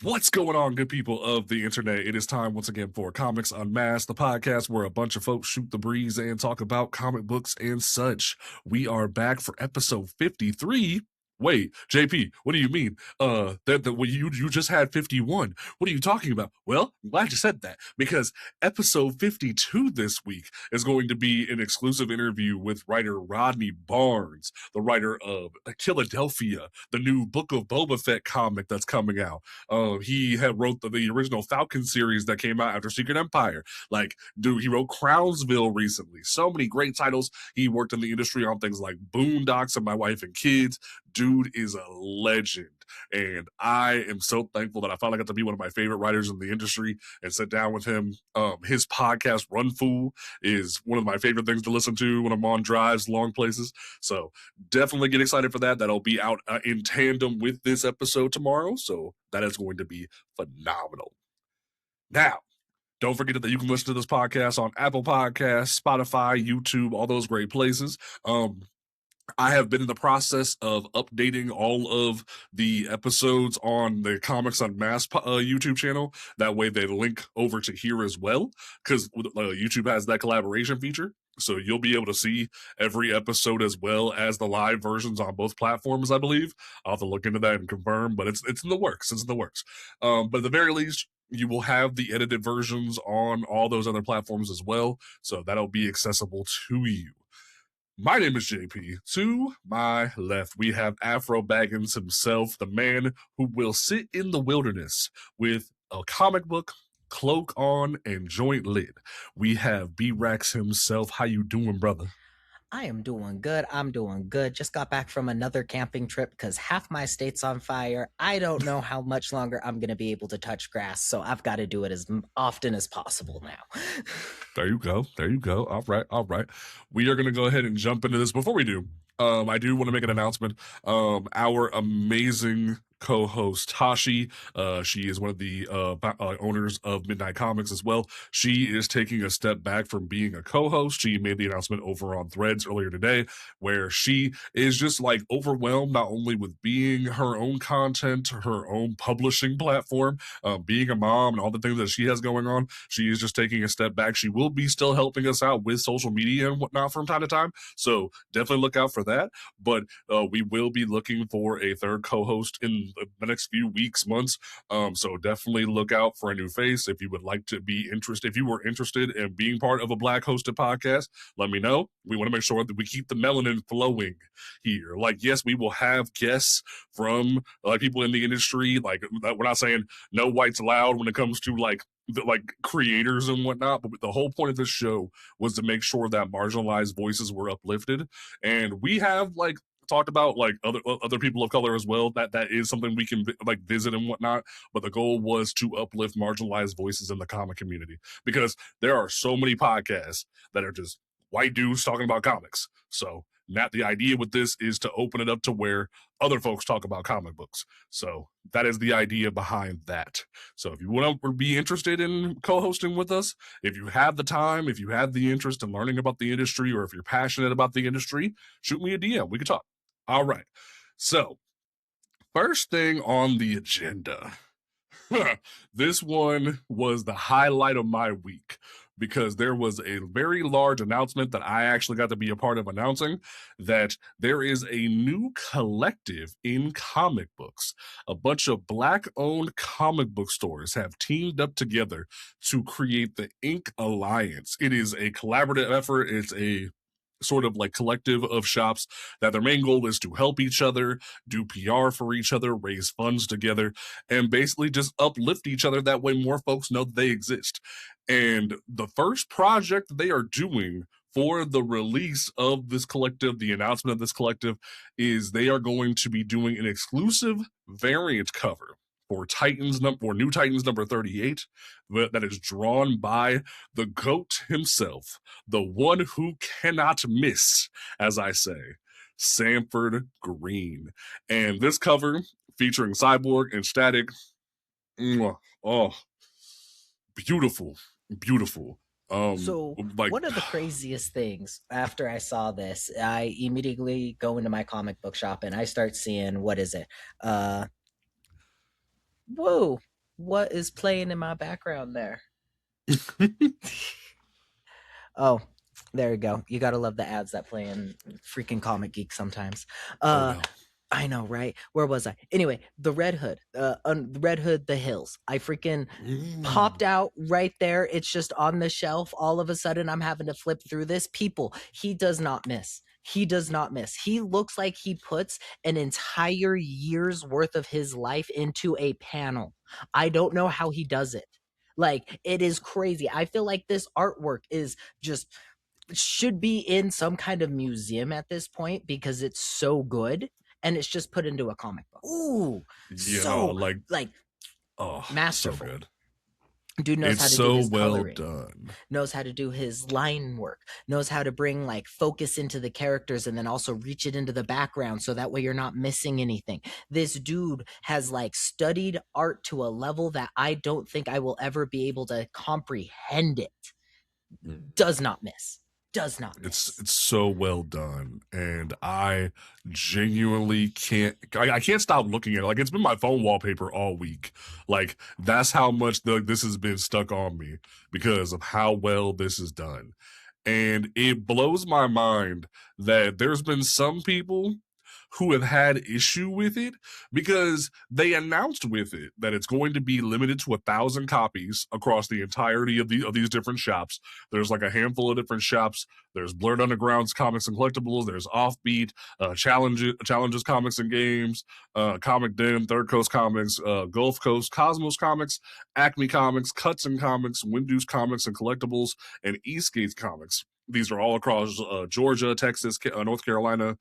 What's going on, good people of the internet? It is time once again for Comics Unmasked, the podcast where a bunch of folks shoot the breeze and talk about comic books and such. We are back for episode 53. Wait, JP, what do you mean? You just had 51. What are you talking about? Well, I'm glad you said that because episode 52 this week is going to be an exclusive interview with writer Rodney Barnes, the writer of Philadelphia, the new Book of Boba Fett comic that's coming out. He had wrote the original Falcon series that came out after Secret Empire. Dude, he wrote Crownsville recently. So many great titles. He worked in the industry on things like Boondocks and My Wife and Kids. Dude is a legend. And I am so thankful that I finally got to be one of my favorite writers in the industry and sit down with him. His podcast, Run Fool, is one of my favorite things to listen to when I'm on drives, long places. So definitely get excited for that. That'll be out in tandem with this episode tomorrow. So that is going to be phenomenal. Now, don't forget that you can listen to this podcast on Apple Podcasts, Spotify, YouTube, all those great places. I have been in the process of updating all of the episodes on the Comics Unmasked YouTube channel. That way they link over to here as well, because YouTube has that collaboration feature. So you'll be able to see every episode as well as the live versions on both platforms, I believe. I'll have to look into that and confirm, but it's in the works. It's in the works. But at the very least, you will have the edited versions on all those other platforms as well. So that'll be accessible to you. My name is JP. To my left, we have Afro Baggins himself, the man who will sit in the wilderness with a comic book, cloak on, and joint lit. We have B-Rax himself. How you doing, brother? I am doing good. I'm doing good. Just got back from another camping trip because half my state's on fire. I don't know how much longer I'm going to be able to touch grass, so I've got to do it as often as possible now. There you go. There you go. All right. All right. We are going to go ahead and jump into this. Before we do, I do want to make an announcement. Our amazing co-host Tashi, she is one of the owners of Midnight Comics as well. She is taking a step back from being a co-host. She made the announcement over on Threads earlier today, where she is just like overwhelmed, not only with being her own content, her own publishing platform, being a mom and all the things that she has going on. She is just taking a step back. She will be still helping us out with social media and whatnot from time to time. So definitely look out for that. But we will be looking for a third co-host in the next few weeks, months. So definitely look out for a new face. If you would like to be interested, if you were interested in being part of a Black hosted podcast, let me know. We want to make sure that we keep the melanin flowing here. Like, yes, we will have guests from people in the industry. Like, we're not saying no whites allowed when it comes to like creators and whatnot, but the whole point of this show was to make sure that marginalized voices were uplifted. And we have talked about other people of color as well. That is something we can visit and whatnot. But the goal was to uplift marginalized voices in the comic community, because there are so many podcasts that are just white dudes talking about comics. So not the idea with this is to open it up to where other folks talk about comic books. So that is the idea behind that. So if you want to be interested in co-hosting with us, if you have the time, if you have the interest in learning about the industry, or if you're passionate about the industry, shoot me a DM. We can talk. All right. So first thing on the agenda. This one was the highlight of my week, because there was a very large announcement that I actually got to be a part of announcing, that there is a new collective in comic books. A bunch of Black-owned comic book stores have teamed up together to create the Ink Alliance. It is a collaborative effort. It's a sort of collective of shops that their main goal is to help each other, do PR for each other, raise funds together, and basically just uplift each other. That way more folks know that they exist. And the first project they are doing for the release of this collective, the announcement of this collective, is they are going to be doing an exclusive variant cover for New Titans number 38, that is drawn by the GOAT himself, the one who cannot miss, as I say, Sanford Green. And this cover, featuring Cyborg and Static, oh, beautiful, beautiful. So, one of the craziest things after I saw this, I immediately go into my comic book shop and I start seeing, what is it? Whoa, what is playing in my background there? Oh, there you go. You gotta love the ads that play in freaking Comic Geek sometimes. Oh Uh, no. I know, right? Where was I? Anyway, the Red Hood, the Red Hood, the Hills. I freaking Mm. popped out right there. It's just on the shelf. All of a sudden, I'm having to flip through this. People, he does not miss. He does not miss. He looks like he puts an entire year's worth of his life into a panel. I don't know how he does it. Like, it is crazy. I feel like this artwork is just should be in some kind of museum at this point because it's so good and it's just put into a comic book. Ooh, Yeah, so like like oh, so masterful. good. Dude knows It's how to do so his well coloring, done. knows how to do his line work, knows how to bring like focus into the characters and then also reach it into the background so that way you're not missing anything. This dude has like studied art to a level that I don't think I will ever be able to comprehend it. Does not miss. Does not miss. It's so well done, and I genuinely can't. I can't stop looking at it. Like it's been my phone wallpaper all week. Like that's how much this has been stuck on me because of how well this is done, and it blows my mind that there's been some people who have had issue with it because they announced with it that it's going to be limited to 1,000 copies across the entirety of these different shops. There's like a handful of different shops. There's Blurred Underground's Comics and Collectibles. There's Offbeat, Challenges Comics and Games, Comic Den, Third Coast Comics, Gulf Coast, Cosmos Comics, Acme Comics, Cuts and Comics, Winduse Comics and Collectibles, and Eastgate Comics. These are all across Georgia, Texas, North Carolina,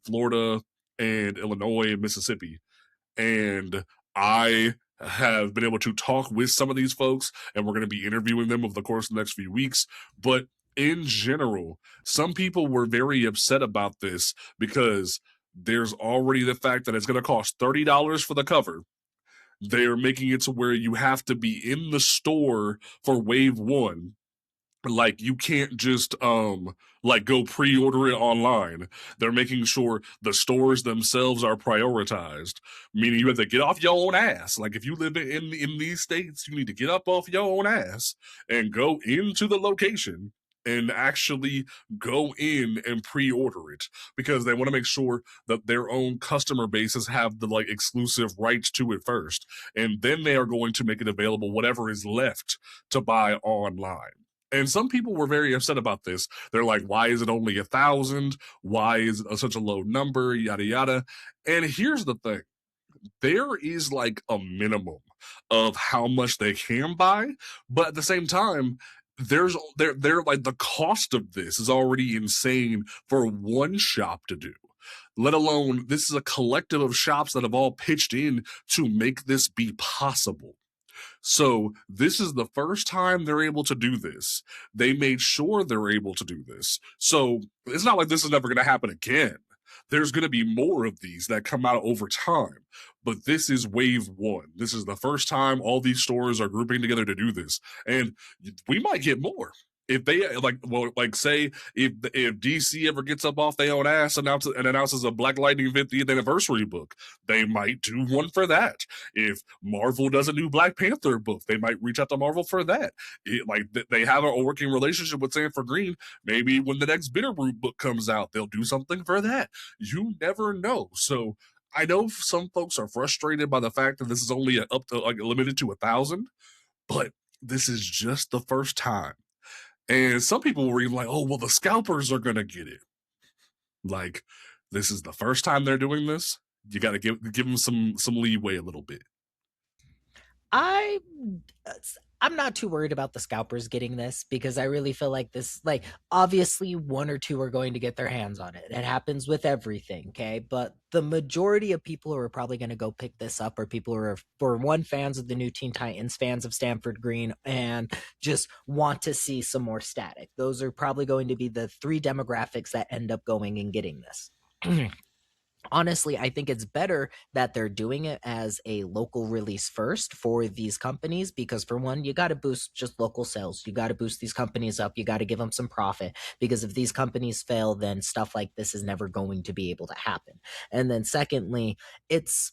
Florida, and Illinois and Mississippi. And I have been able to talk with some of these folks, and we're going to be interviewing them over the course of the next few weeks. But in general, some people were very upset about this because there's already the fact that it's going to cost $30 for the cover. They're making it to where you have to be in the store for wave one, like you can't just like go pre-order it online. They're making sure the stores themselves are prioritized, meaning you have to get off your own ass. Like if you live in these states, you need to get up off your own ass and go into the location and actually go in and pre-order it because they want to make sure that their own customer bases have the like exclusive rights to it first, and then they are going to make it available whatever is left to buy online. And some people were very upset about this. They're like, why is it only 1,000? Why is it such a low number? Yada, yada. And here's the thing, there is like a minimum of how much they can buy. But at the same time, they're like the cost of this is already insane for one shop to do, let alone this is a collective of shops that have all pitched in to make this be possible. So this is the first time they're able to do this. They made sure they're able to do this. So it's not like this is never going to happen again. There's going to be more of these that come out over time. But this is wave one. This is the first time all these stores are grouping together to do this. And we might get more. If they like, well, like say if DC ever gets up off their own ass and announces a Black Lightning 50th anniversary book, they might do one for that. If Marvel does a new Black Panther book, they might reach out to Marvel for that. They have a working relationship with Sanford Green. Maybe when the next Bitterroot book comes out, they'll do something for that. You never know. So I know some folks are frustrated by the fact that this is only up to like limited to 1,000, but this is just the first time. And some people were even like, "Oh, well, the scalpers are gonna get it." Like, this is the first time they're doing this. You got to give them some leeway a little bit. I I'm not too worried about the scalpers getting this because I really feel like this like obviously one or two are going to get their hands on it. It happens with everything, okay? But the majority of people who are probably going to go pick this up are people who are for one fans of the new Teen Titans, fans of Stanford Green and just want to see some more static. Those are probably going to be the three demographics that end up going and getting this. Honestly, I think it's better that they're doing it as a local release first for these companies because, for one, you got to boost just local sales. You got to boost these companies up. You got to give them some profit because if these companies fail, then stuff like this is never going to be able to happen. And then, secondly, it's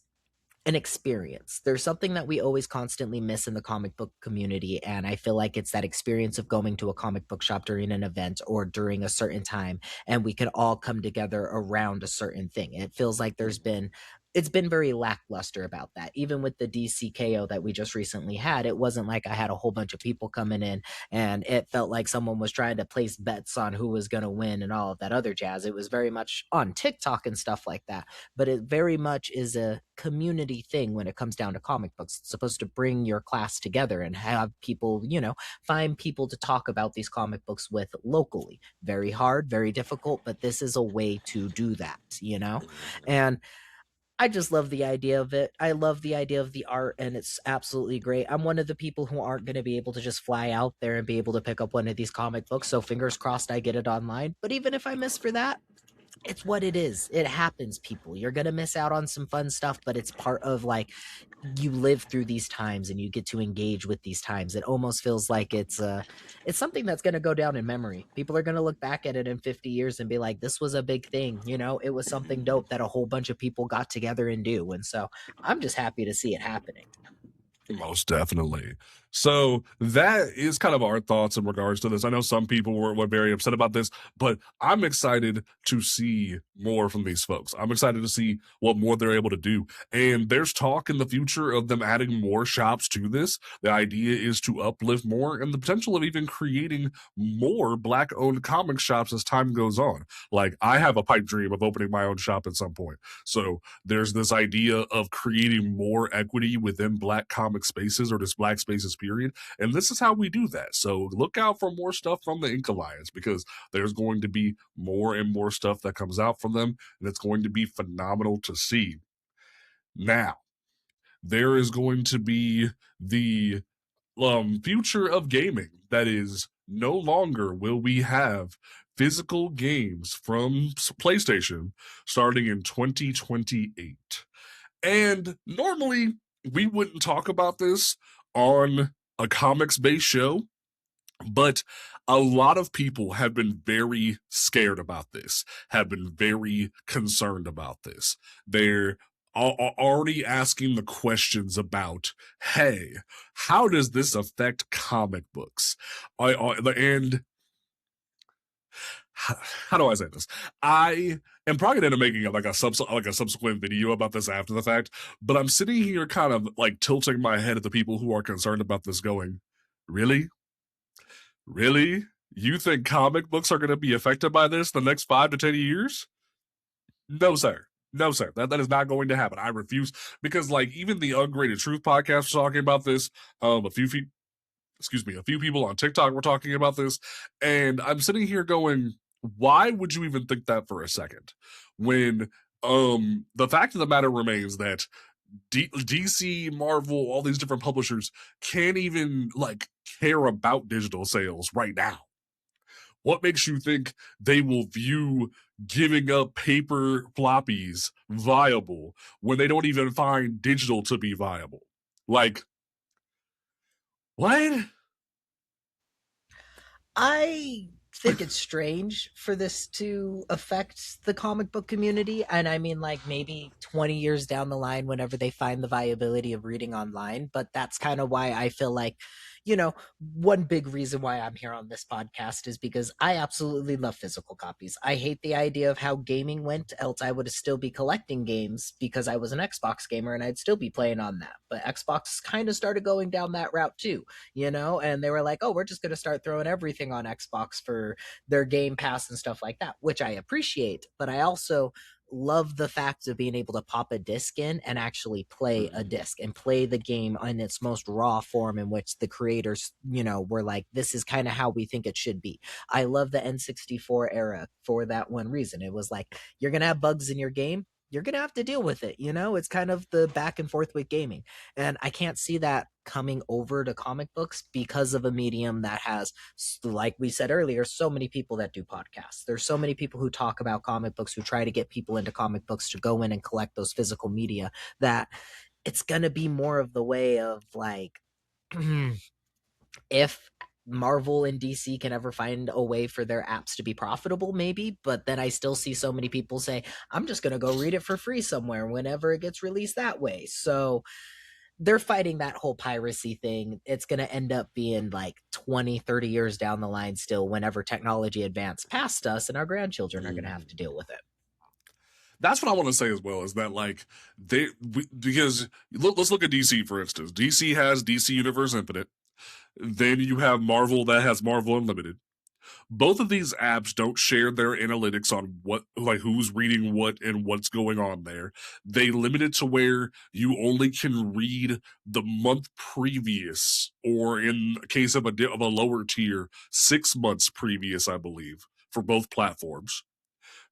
an experience. There's something that we always constantly miss in the comic book community, and I feel like it's that experience of going to a comic book shop during an event or during a certain time, and we can all come together around a certain thing. It feels like it's been very lackluster about that. Even with the DCKO that we just recently had, it wasn't like I had a whole bunch of people coming in and it felt like someone was trying to place bets on who was going to win and all of that other jazz. It was very much on TikTok and stuff like that, but it very much is a community thing when it comes down to comic books. It's supposed to bring your class together and have people, find people to talk about these comic books with locally. Very hard, very difficult, but this is a way to do that. And I just love the idea of it. I love the idea of the art, and it's absolutely great. I'm one of the people who aren't going to be able to just fly out there and be able to pick up one of these comic books. So fingers crossed I get it online. But even if I miss for that, it's what it is. It happens, people. You're gonna miss out on some fun stuff, but it's part of like you live through these times and you get to engage with these times. It almost feels like it's something that's gonna go down in memory. People are gonna look back at it in 50 years and be like, this was a big thing, it was something dope that a whole bunch of people got together and do. And so I'm just happy to see it happening. Most definitely. So that is kind of our thoughts in regards to this. I know some people were very upset about this, but I'm excited to see more from these folks. I'm excited to see what more they're able to do. And there's talk in the future of them adding more shops to this. The idea is to uplift more and the potential of even creating more Black owned comic shops as time goes on. Like, I have a pipe dream of opening my own shop at some point. So there's this idea of creating more equity within Black comic spaces or just Black spaces, period. And this is how we do that. So look out for more stuff from the Ink Alliance, because there's going to be more and more stuff that comes out from them, and it's going to be phenomenal to see. Now, there is going to be the future of gaming. That is, no longer will we have physical games from PlayStation starting in 2028. And normally we wouldn't talk about this on a comics based show, but a lot of people have been very scared about this, have been very concerned about this. They're already asking the questions about, hey, how does this affect comic books? And how do I say this? I am probably going to making like a subsequent video about this after the fact, but I'm sitting here kind of like tilting my head at the people who are concerned about this, going, really? Really? You think comic books are going to be affected by this the next 5 to 10 years? No, sir. No, sir. That is not going to happen. I refuse, because like even the Ungraded Truth podcast was talking about this. A few people on TikTok were talking about this, and I'm sitting here going, why would you even think that for a second? When the fact of the matter remains that DC, Marvel, all these different publishers can't even like care about digital sales right now. What makes you think they will view giving up paper floppies viable when they don't even find digital to be viable? Like, what? I think it's strange for this to affect the comic book community. And I mean, like maybe 20 years down the line, whenever they find the viability of reading online. But that's kind of why I feel like, one big reason why I'm here on this podcast is because I absolutely love physical copies. I hate the idea of how gaming went, else I would still be collecting games because I was an Xbox gamer and I'd still be playing on that. But Xbox kind of started going down that route too, and they were like, oh, we're just going to start throwing everything on Xbox for their Game Pass and stuff like that, which I appreciate. But I also love the fact of being able to pop a disc in and actually play a disc and play the game in its most raw form, in which the creators, were like, this is kind of how we think it should be. I love the N64 era for that one reason. It was like, you're going to have bugs in your game, you're going to have to deal with it. It's kind of the back and forth with gaming. And I can't see that coming over to comic books because of a medium that has, like we said earlier, so many people that do podcasts. There's so many people who talk about comic books, who try to get people into comic books to go in and collect those physical media, that it's going to be more of the way of like, if Marvel and DC can ever find a way for their apps to be profitable, maybe. But then I still see so many people say, I'm just going to go read it for free somewhere whenever it gets released that way. So they're fighting that whole piracy thing. It's going to end up being like 20, 30 years down the line still, whenever technology advanced past us, and our grandchildren are going to have to deal with it. That's what I want to say as well, is that like because let's look at DC for instance. DC has DC Universe Infinite. Then you have Marvel that has Marvel Unlimited. Both of these apps don't share their analytics on what, like, who's reading what and what's going on there. They limit it to where you only can read the month previous, or in case of a lower tier, 6 months previous, I believe, for both platforms.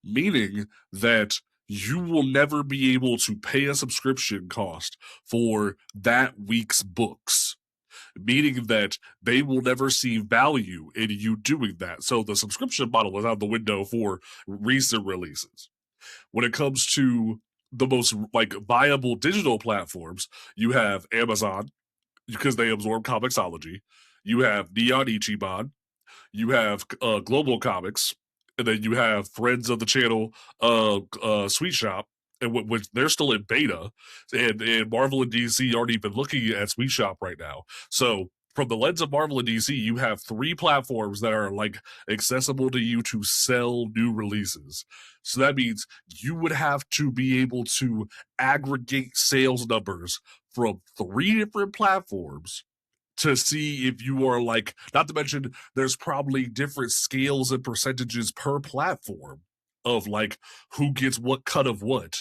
Meaning that you will never be able to pay a subscription cost for that week's books, meaning that they will never see value in you doing that. So the subscription model is out the window for recent releases. When it comes to the most like viable digital platforms, you have Amazon because they absorb Comixology. You have Neon Ichiban. You have Global Comics, and then you have friends of the channel, Sweet Shop, and which they're still in beta, and Marvel and DC aren't even looking at Sweet Shop right now. So from the lens of Marvel and DC, you have three platforms that are like accessible to you to sell new releases. So that means you would have to be able to aggregate sales numbers from three different platforms to see if you are like, not to mention there's probably different scales and percentages per platform of like who gets what cut of what.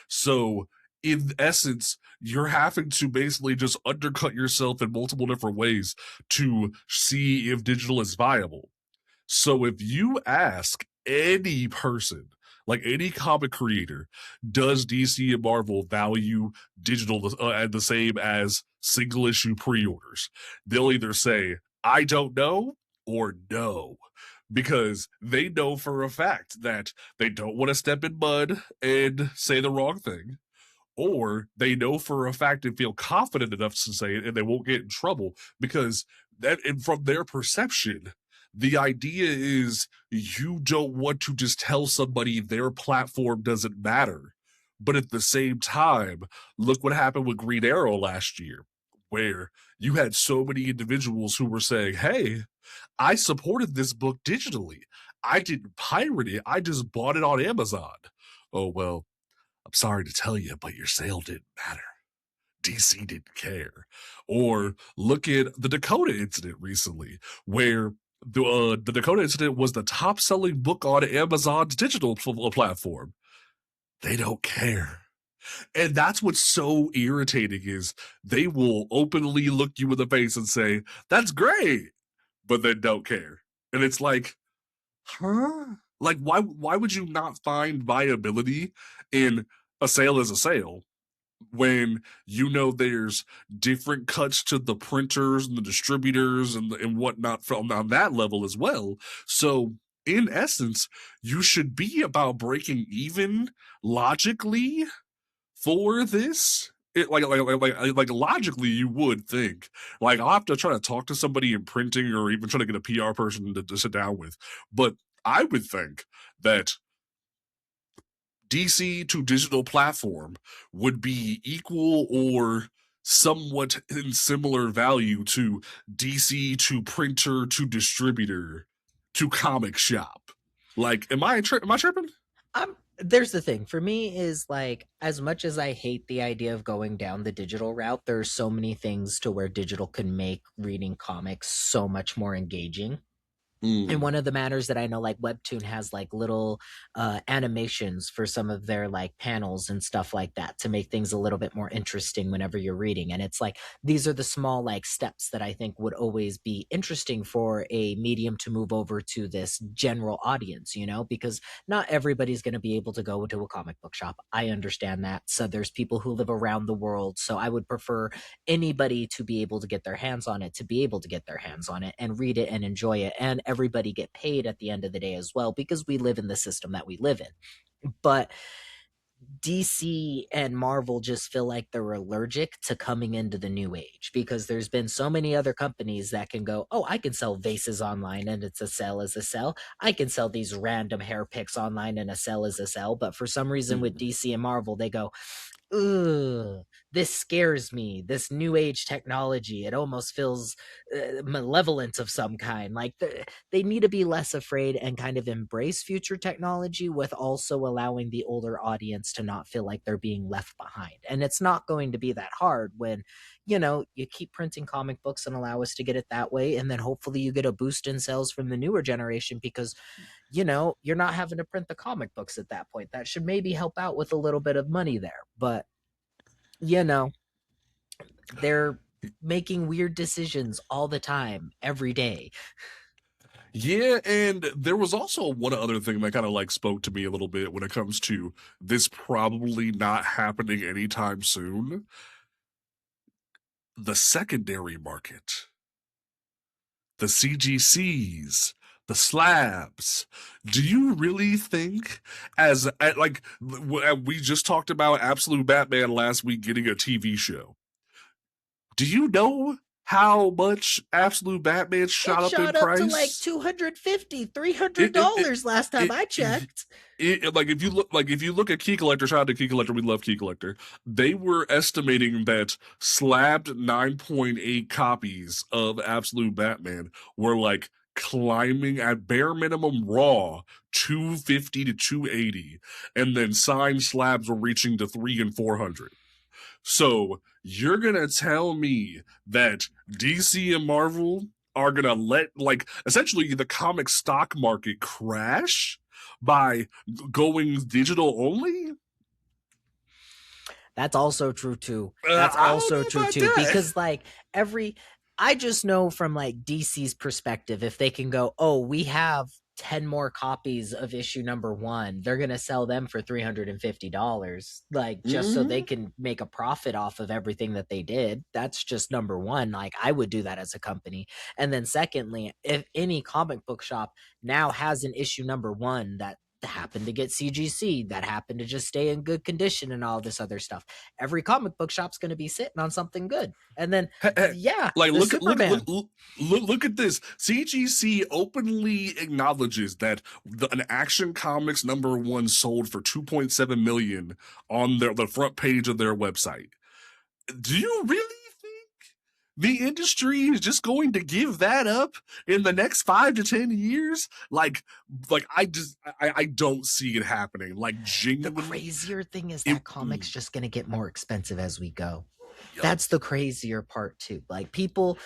So in essence, you're having to basically just undercut yourself in multiple different ways to see if digital is viable. So if you ask any person, like any comic creator, does DC and Marvel value digital the same as single issue pre-orders? They'll either say, I don't know, or no. Because they know for a fact that they don't want to step in mud and say the wrong thing, or they know for a fact and feel confident enough to say it and they won't get in trouble, because that, and from their perception, the idea is you don't want to just tell somebody their platform doesn't matter. But at the same time, look what happened with Green Arrow last year, where you had so many individuals who were saying, hey, I supported this book digitally. I didn't pirate it. I just bought it on Amazon. Oh, well, I'm sorry to tell you, but your sale didn't matter. DC didn't care. Or look at the Dakota incident recently, where the Dakota incident was the top selling book on Amazon's digital platform. They don't care. And that's what's so irritating, is they will openly look you in the face and say, that's great, but then don't care. And it's like, huh? Like, why would you not find viability in a sale as a sale when you know there's different cuts to the printers and the distributors and whatnot from on that level as well? So in essence, you should be about breaking even logically for this. Like logically, you would think, like, I'll have to try to talk to somebody in printing or even try to get a PR person to sit down with. But I would think that DC to digital platform would be equal or somewhat in similar value to DC to printer to distributor to comic shop. Like, am I tripping? There's the thing for me is like, as much as I hate the idea of going down the digital route, there's so many things to where digital can make reading comics so much more engaging. And one of the matters that I know, like Webtoon has like little animations for some of their like panels and stuff like that to make things a little bit more interesting whenever you're reading. And it's like, these are the small like steps that I think would always be interesting for a medium to move over to this general audience, you know, because not everybody's going to be able to go into a comic book shop. I understand that. So there's people who live around the world. So I would prefer anybody to be able to get their hands on it, to be able to get their hands on it and read it and enjoy it, and everybody get paid at the end of the day as well, because we live in the system that we live in. But DC and Marvel just feel like they're allergic to coming into the new age because there's been so many other companies that can go, oh, I can sell vases online and it's a sell as a sell. I can sell these random hair picks online and a sell as a sell. But for some reason with Mm. DC and Marvel, they go, ugh, this scares me. This new age technology, it almost feels malevolent of some kind. Like they need to be less afraid and kind of embrace future technology with also allowing the older audience to not feel like they're being left behind. And it's not going to be that hard when, you keep printing comic books and allow us to get it that way. And then hopefully you get a boost in sales from the newer generation because you're not having to print the comic books at that point. That should maybe help out with a little bit of money there. But, you know, they're making weird decisions all the time, every day. Yeah, and there was also one other thing that kind of like spoke to me a little bit when it comes to this probably not happening anytime soon. The secondary market, the CGCs, the slabs. Do you really think, like we just talked about Absolute Batman last week getting a TV show? Do you know how much Absolute Batman It shot up in shot up to like price? 250 $300 It last time it, I it, checked. like if you look at Key Collector, shout out to Key Collector, we love Key Collector. They were estimating that slabbed 9.8 copies of Absolute Batman were like climbing at bare minimum raw 250 to 280, and then signed slabs were reaching to 3 and 400. So you're gonna tell me that DC and Marvel are gonna let like essentially the comic stock market crash by going digital only? That's also true too. That's I don't also know true about too. that. Because like every I just know from like DC's perspective, if they can go, oh, we have 10 more copies of issue number one, they're gonna sell them for $350. Like just so they Mm-hmm. can make a profit off of everything that they did. That's just number one. Like I would do that as a company. And then secondly, if any comic book shop now has an issue number one that happened to get CGC, that happened to just stay in good condition and all this other stuff, every comic book shop's going to be sitting on something good. And then, yeah, Like the look Superman. look at this. CGC openly acknowledges that an Action Comics number one sold for 2.7 million on the front page of their website. Do you really think the industry is just going to give that up in the next 5 to 10 years? Like I don't see it happening. Like The genuinely, crazier thing is it. that comics just going to get more expensive as we go. Yup. That's the crazier part too. Like people,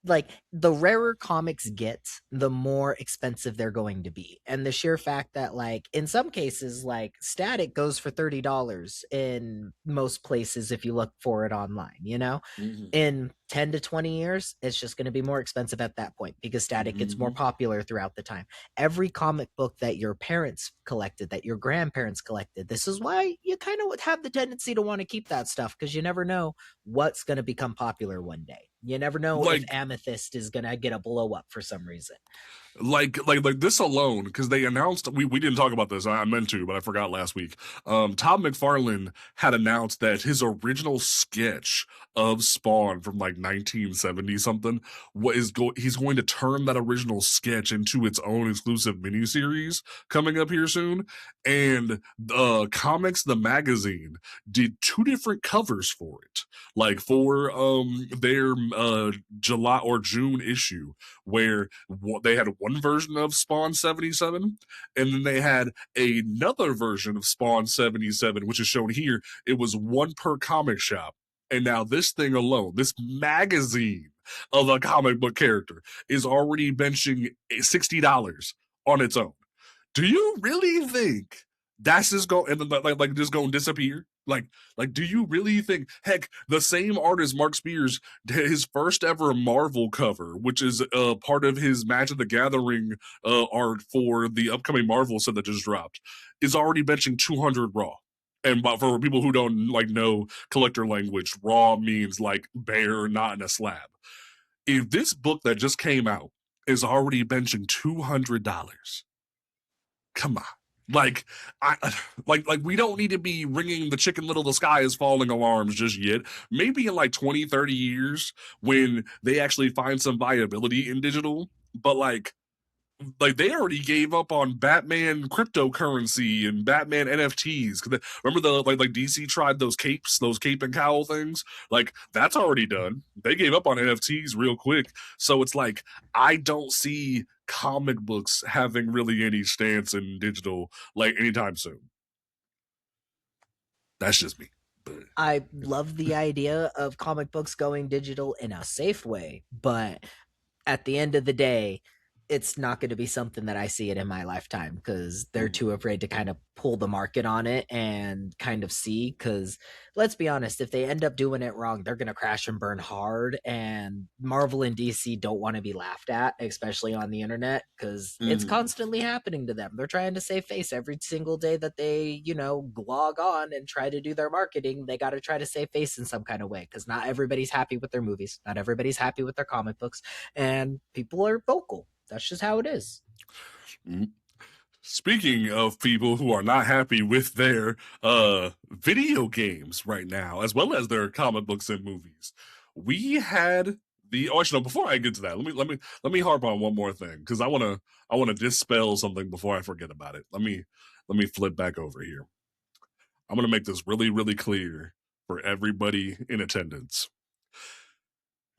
like the rarer comics get, the more expensive they're going to be. And the sheer fact that like in some cases like static goes for $30 in most places if you look for it online, Mm-hmm. in 10 to 20 years it's just going to be more expensive at that point because static gets more Mm-hmm. popular throughout the time. Every comic book that your parents collected, that your grandparents collected, this is why you kind of would have the tendency to want to keep that stuff because you never know what's going to become popular one day. You never know if Like amethyst is going to get a blow up for some reason. like this alone, because they announced, we didn't talk about this, I meant to but I forgot last week. Todd McFarlane had announced that his original sketch of Spawn from like 1970 something he's going to turn that original sketch into its own exclusive miniseries coming up here soon. And Comics the magazine did two different covers for it, like for their July or June issue, where they had one version of Spawn 77, and then they had another version of Spawn 77, which is shown here. It was one per comic shop. And now this thing alone, this magazine of a comic book character, is already benching $60 on its own. Do you really think that's just going and like just going to disappear? Like, do you really think? Heck, the same artist Mark Spears, his first ever Marvel cover, which is part of his Magic the Gathering art for the upcoming Marvel set that just dropped, is already benching 200 raw. And for people who don't like know collector language, raw means like bare, not in a slab. If this book that just came out is already benching $200, come on. Like, I like we don't need to be ringing the Chicken Little the sky is falling alarms just yet. Maybe in like 20, 30 years when they actually find some viability in digital, but like they already gave up on Batman cryptocurrency and Batman NFTs. Remember the like DC tried those cape and cowl things? Like that's already done. They gave up on NFTs real quick. So it's like I don't see comic books having really any stance in digital like anytime soon. That's just me. But I love the idea of comic books going digital in a safe way, but at the end of the day, it's not going to be something that I see it in my lifetime because they're too afraid to kind of pull the market on it and kind of see. Because let's be honest, if they end up doing it wrong, they're going to crash and burn hard. And Marvel and DC don't want to be laughed at, especially on the internet, because it's constantly happening to them. They're trying to save face every single day that they, log on and try to do their marketing. They got to try to save face in some kind of way because not everybody's happy with their movies, not everybody's happy with their comic books, and people are vocal. That's just how it is. Speaking of people who are not happy with their video games right now, as well as their comic books and movies, we had the actually no, before I get to that, let me harp on one more thing because I wanna dispel something before I forget about it. Let me flip back over here. I'm gonna make this really, really clear for everybody in attendance.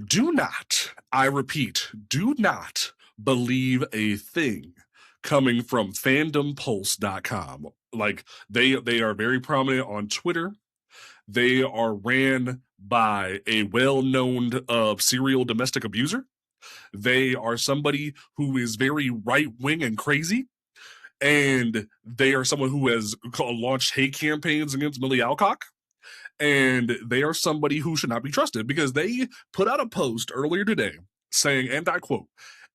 Do not, I repeat, do not believe a thing coming from fandompulse.com. Like they are very prominent on Twitter. They are ran by a well-known serial domestic abuser. They are somebody who is very right-wing and crazy. And they are someone who has launched hate campaigns against Millie Alcock, and they are somebody who should not be trusted because they put out a post earlier today saying, and I quote,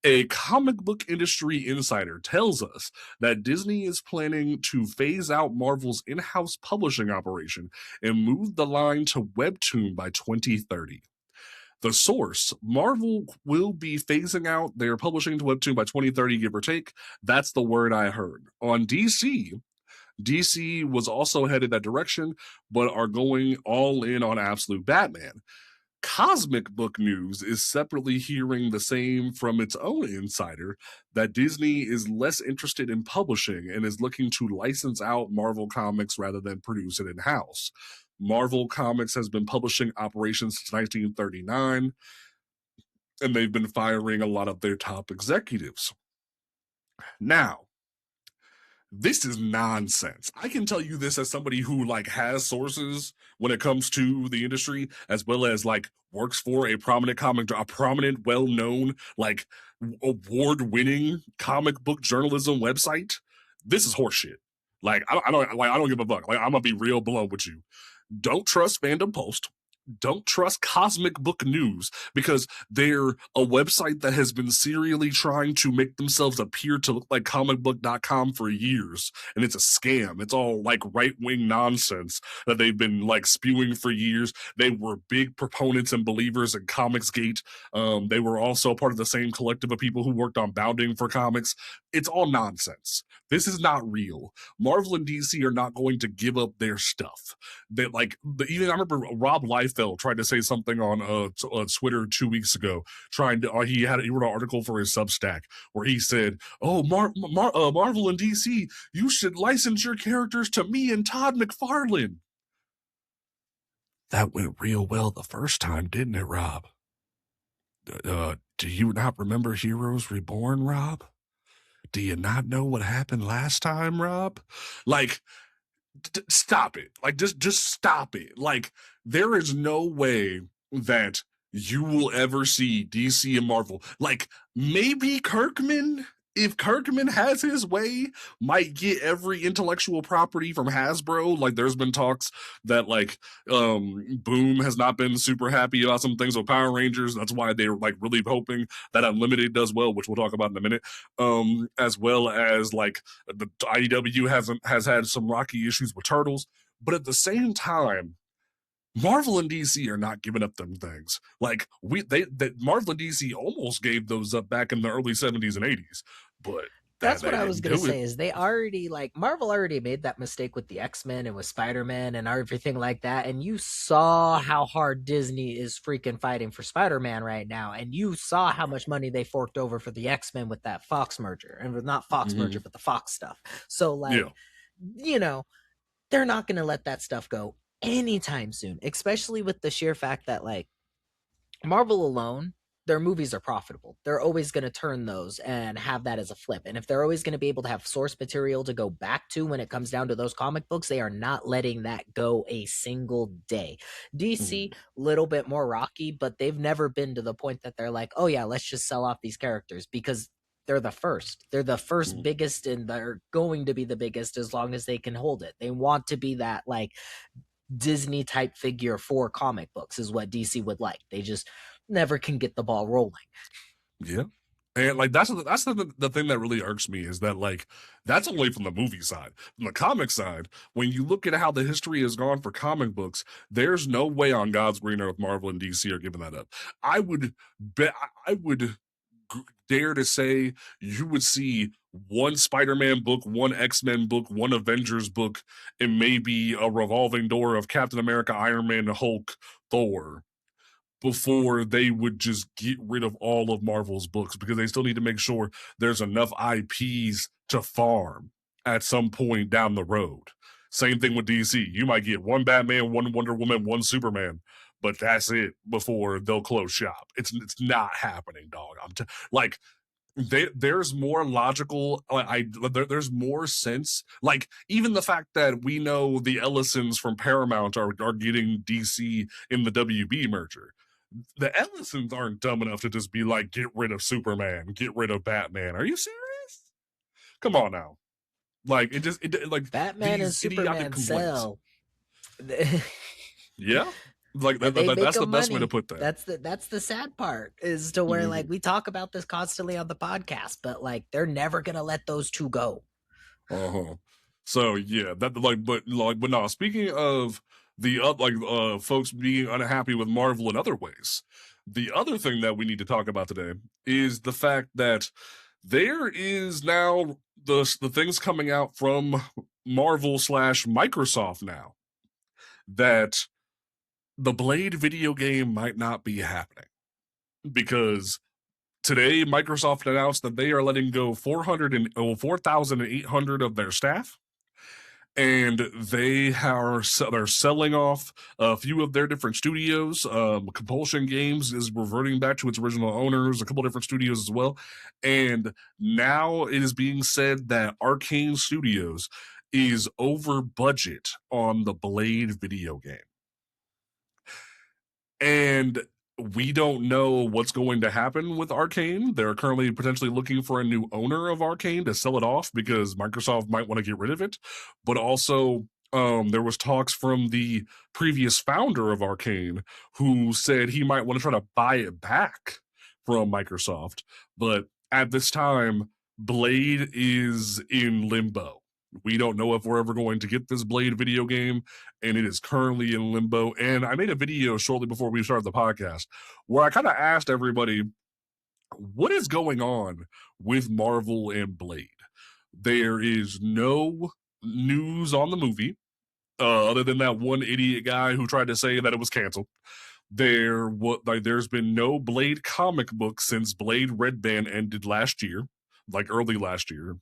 a comic book industry insider tells us that Disney is planning to phase out Marvel's in-house publishing operation and move the line to Webtoon by 2030. The source, Marvel will be phasing out their publishing to Webtoon by 2030, give or take. That's the word I heard. On DC was also headed that direction, but are going all in on Absolute Batman. Cosmic Book News is separately hearing the same from its own insider that Disney is less interested in publishing and is looking to license out Marvel Comics rather than produce it in house. Marvel Comics has been publishing operations since 1939, and they've been firing a lot of their top executives. Now, this is nonsense. I can tell you this as somebody who like has sources when it comes to the industry, as well as like works for a prominent, well-known, like award-winning comic book journalism website. This is horseshit. Like I don't give a fuck. Like I'm gonna be real blunt with you. Don't trust Fandom Post. Don't trust Cosmic Book News because they're a website that has been serially trying to make themselves appear to look like comicbook.com for years. And it's a scam. It's all like right-wing nonsense that they've been like spewing for years. They were big proponents and believers in Comicsgate. They were also part of the same collective of people who worked on Bounding for Comics. It's all nonsense. This is not real. Marvel and DC are not going to give up their stuff. That even I remember Rob Liefeld tried to say something on Twitter 2 weeks ago. He wrote an article for his Substack where he said, "Oh, Marvel and DC, you should license your characters to me and Todd McFarlane." That went real well the first time, didn't it, Rob? Do you not remember Heroes Reborn, Rob? Do you not know what happened last time, Rob? Like, stop it. Like, just stop it. Like, there is no way that you will ever see DC and Marvel. Like, maybe Kirkman, if Kirkman has his way, might get every intellectual property from Hasbro. Like, there's been talks that Boom has not been super happy about some things with Power Rangers. That's why they're like really hoping that Unlimited does well, which we'll talk about in a minute. As well as like the IDW has had some rocky issues with Turtles, but at the same time, Marvel and DC are not giving up them things. Like Marvel and DC almost gave those up back in the early 70s and 80s, but that That's what they I was didn't gonna do it. say. Is they already like Marvel already made that mistake with the X-Men and with Spider-Man and everything like that, and you saw how hard Disney is freaking fighting for Spider-Man right now, and you saw how much money they forked over for the X-Men with that Fox merger, and with not Fox Mm-hmm. merger, but the Fox stuff. So Yeah. like, you know, they're not gonna let that stuff go anytime soon, especially with the sheer fact that like Marvel alone, their movies are profitable. They're always going to turn those and have that as a flip. And if they're always going to be able to have source material to go back to when it comes down to those comic books, they are not letting that go a single day. DC, Mm-hmm. little bit more rocky, but they've never been to the point that they're like, oh yeah, let's just sell off these characters because they're the first. They're the first Mm-hmm. biggest and they're going to be the biggest as long as they can hold it. They want to be that like Disney type figure for comic books is what DC would like. They just never can get the ball rolling. Yeah. And like that's the thing that really irks me is that like that's only from the movie side. From the comic side, when you look at how the history has gone for comic books, there's no way on God's green earth Marvel and DC are giving that up. I would bet I would dare to say you would see one Spider-Man book, one X-Men book, one Avengers book, and maybe a revolving door of Captain America, Iron Man, Hulk, Thor before they would just get rid of all of Marvel's books because they still need to make sure there's enough IPs to farm at some point down the road. Same thing with DC. You might get one Batman, one Wonder Woman, one Superman, but that's it before they'll close shop. It's not happening, dog. Like there's more logical there's more sense, like even the fact that we know the Ellisons from Paramount are getting DC in the WB merger. The Ellisons aren't dumb enough to just be like, get rid of Superman, get rid of Batman. Are you serious? Come on now. Like it like Batman and these idiotic Superman complaints. sell. Yeah, like They make that's the them best way to money. put that. That's the sad part is to where like Mm-hmm. we talk about this constantly on the podcast, but like they're never gonna let those two go. Uh-huh. So yeah, that but no, speaking of the folks being unhappy with Marvel in other ways, the other thing that we need to talk about today is the fact that there is now the things coming out from Marvel slash Microsoft now that the Blade video game might not be happening because today Microsoft announced that they are letting go 4,800 of their staff, and they're selling off a few of their different studios. Compulsion Games is reverting back to its original owners, a couple different studios as well, and now it is being said that Arcane Studios is over budget on the Blade video game, and we don't know what's going to happen with Arcane. They're currently potentially looking for a new owner of Arcane to sell it off because Microsoft might want to get rid of it. But also, there was talks from the previous founder of Arcane who said he might want to try to buy it back from Microsoft. But at this time, Blade is in limbo. We don't know if we're ever going to get this Blade video game, and it is currently in limbo. And I made a video shortly before we started the podcast where I kind of asked everybody, what is going on with Marvel and Blade? There is no news on the movie, other than that one idiot guy who tried to say that it was canceled. There's been no Blade comic book since Blade Red Band ended last year, like early last year.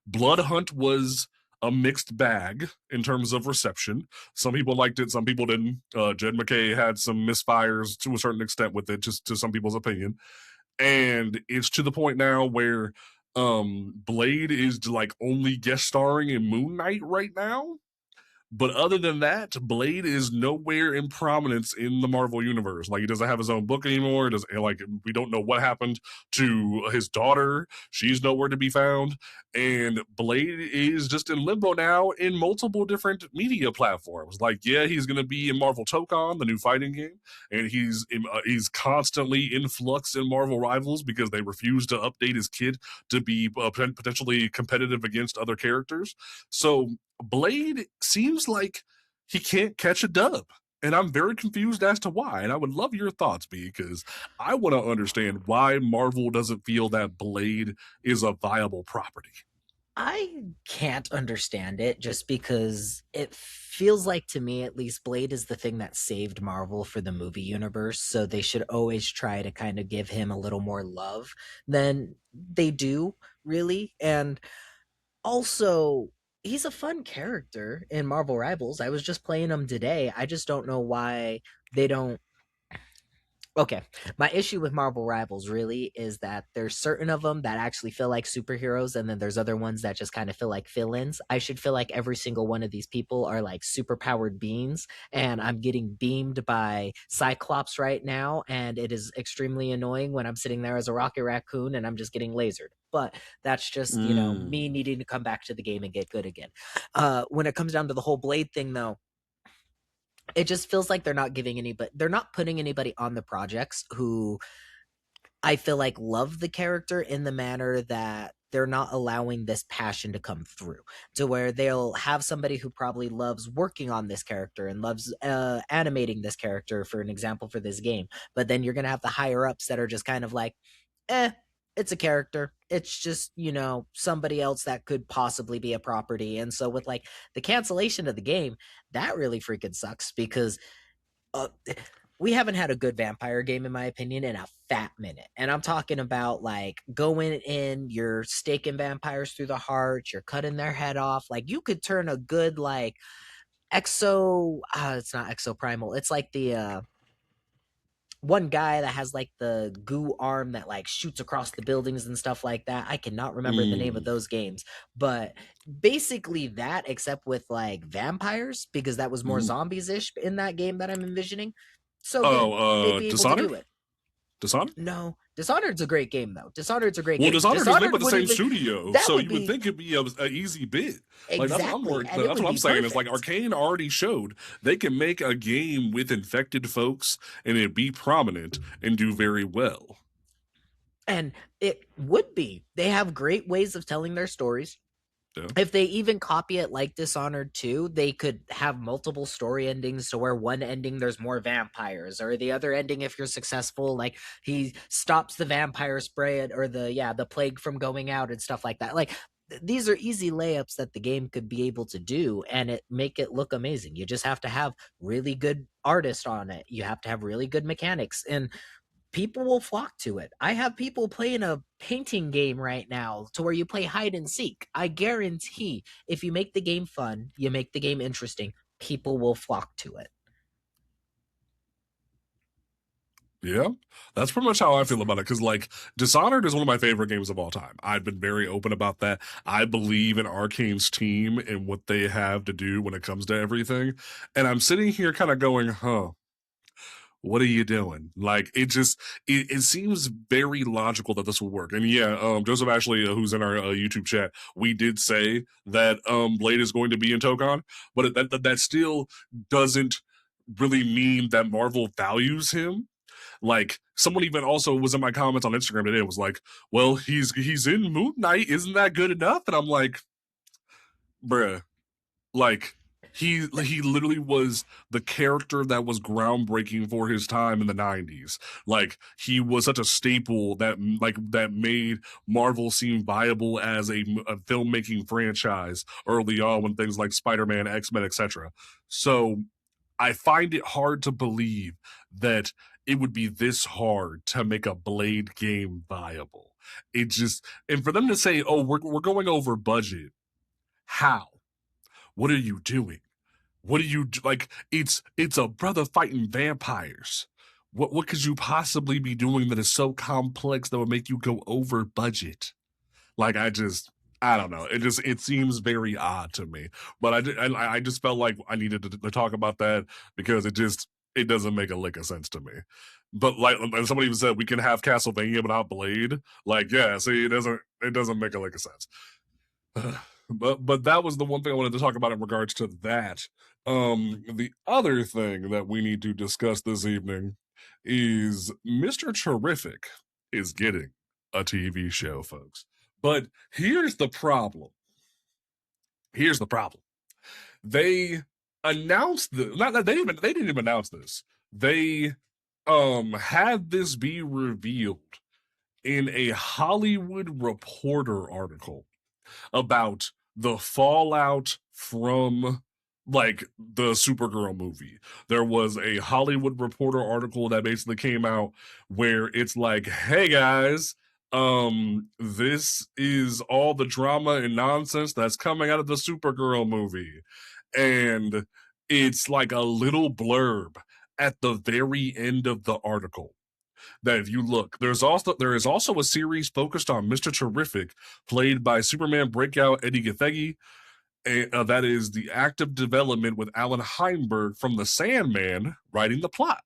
Blood Hunt was a mixed bag in terms of reception. Some people liked it, some people didn't. Jed McKay had some misfires to a certain extent with it, just to some people's opinion. And it's to the point now where Blade is like only guest starring in Moon Knight right now. But other than that, Blade is nowhere in prominence in the Marvel universe. Like, he doesn't have his own book anymore. We don't know what happened to his daughter. She's nowhere to be found. And Blade is just in limbo now in multiple different media platforms. Like, yeah, he's going to be in Marvel Tokon, the new fighting game, and he's constantly in flux in Marvel Rivals because they refuse to update his kid to be potentially competitive against other characters. So Blade seems like he can't catch a dub. and I'm very confused as to why. And I would love your thoughts, because I want to understand why Marvel doesn't feel that Blade is a viable property. I can't understand it just because it feels like, to me at least, Blade is the thing that saved Marvel for the movie universe. So they should always try to kind of give him a little more love than they do, really. And also, he's a fun character in Marvel Rivals. I was just playing him today. I just don't know why they don't. Okay, my issue with Marvel Rivals really is that there's certain of them that actually feel like superheroes, and then there's other ones that just kind of feel like fill-ins. I should feel like every single one of these people are like superpowered beings, and I'm getting beamed by Cyclops right now, and it is extremely annoying when I'm sitting there as a Rocket Raccoon and I'm just getting lasered. But that's just, me Mm. needing to come back to the game and get good again. When it comes down to the whole Blade thing, though, it just feels like they're not putting anybody on the projects who I feel like love the character in the manner that they're not allowing this passion to come through, to where they'll have somebody who probably loves working on this character and loves animating this character, for an example, for this game. But then you're going to have the higher ups that are just kind of like, eh, it's a character. It's just, somebody else that could possibly be a property. And so with like the cancellation of the game, that really freaking sucks because uh, we haven't had a good vampire game, in my opinion, in a fat minute. And I'm talking about like going in, you're staking vampires through the heart, you're cutting their head off. Like you could turn a good like it's not exo primal. It's like the one guy that has like the goo arm that like shoots across the buildings and stuff like that. I cannot remember the name of Mm. those games, but basically that, except with like vampires, because that was more Mm. zombies ish in that game that I'm envisioning. So good. They'd Oh, be able to Dishonored? do it. Dishonored? No, Dishonored's a great game though. Dishonored's a great Well, game. Dishonored is made by Dishonored the would same even studio, that so would you would be think it'd be a easy bit. Like that's what I'm exactly, worried. and it That's would what I'm be saying. Is like perfect. Arcane already showed they can make a game with infected folks and it be prominent and do very well. And it would be. They have great ways of telling their stories. Yeah. If they even copy it like Dishonored 2, they could have multiple story endings to where one ending there's more vampires, or the other ending, if you're successful, like he stops the vampire spray or the plague from going out and stuff like that. Like these are easy layups that the game could be able to do and it make it look amazing. You just have to have really good artists on it. You have to have really good mechanics, and people will flock to it. I have people playing a painting game right now to where you play hide and seek. I guarantee if you make the game fun, you make the game interesting, people will flock to it. Yeah, that's pretty much how I feel about it. Because like Dishonored is one of my favorite games of all time. I've been very open about that. I believe in Arcane's team and what they have to do when it comes to everything. And I'm sitting here kind of going, huh, what are you doing? Like it seems very logical that this will work. And yeah, Joseph Ashley, who's in our YouTube chat, we did say that Blade is going to be in Tokon, but that still doesn't really mean that Marvel values him. Like someone even also was in my comments on Instagram today and was like, well, he's in Moon Knight, isn't that good enough? And I'm like, bruh, like he literally was the character that was groundbreaking for his time in the 90s. Like he was such a staple that made Marvel seem viable as a filmmaking franchise early on, when things like Spider-Man, X-Men, etc. So I find it hard to believe that it would be this hard to make a Blade game viable. It just, and for them to say, "Oh, we're going over budget," how? What are you doing? What do you like? It's a brother fighting vampires. What could you possibly be doing that is so complex that would make you go over budget? Like I don't know. It seems very odd to me. But I just felt like I needed to talk about that because it doesn't make a lick of sense to me. But like somebody even said, we can have Castlevania without Blade. Like yeah, see, it doesn't make a lick of sense. But that was the one thing I wanted to talk about in regards to that. The other thing that we need to discuss this evening is Mr. Terrific is getting a TV show, folks. But here's the problem. Here's the problem. They announced the not that they didn't even announce this. They had this be revealed in a Hollywood Reporter article about the fallout from like the Supergirl movie. There was a Hollywood Reporter article that basically came out where it's like, hey guys, this is all the drama and nonsense that's coming out of the Supergirl movie. And it's like a little blurb at the very end of the article that if you look, there is also a series focused on Mr. Terrific, played by Superman breakout Eddie Gathegi. That is the active development with Alan Heinberg from The Sandman writing the plot.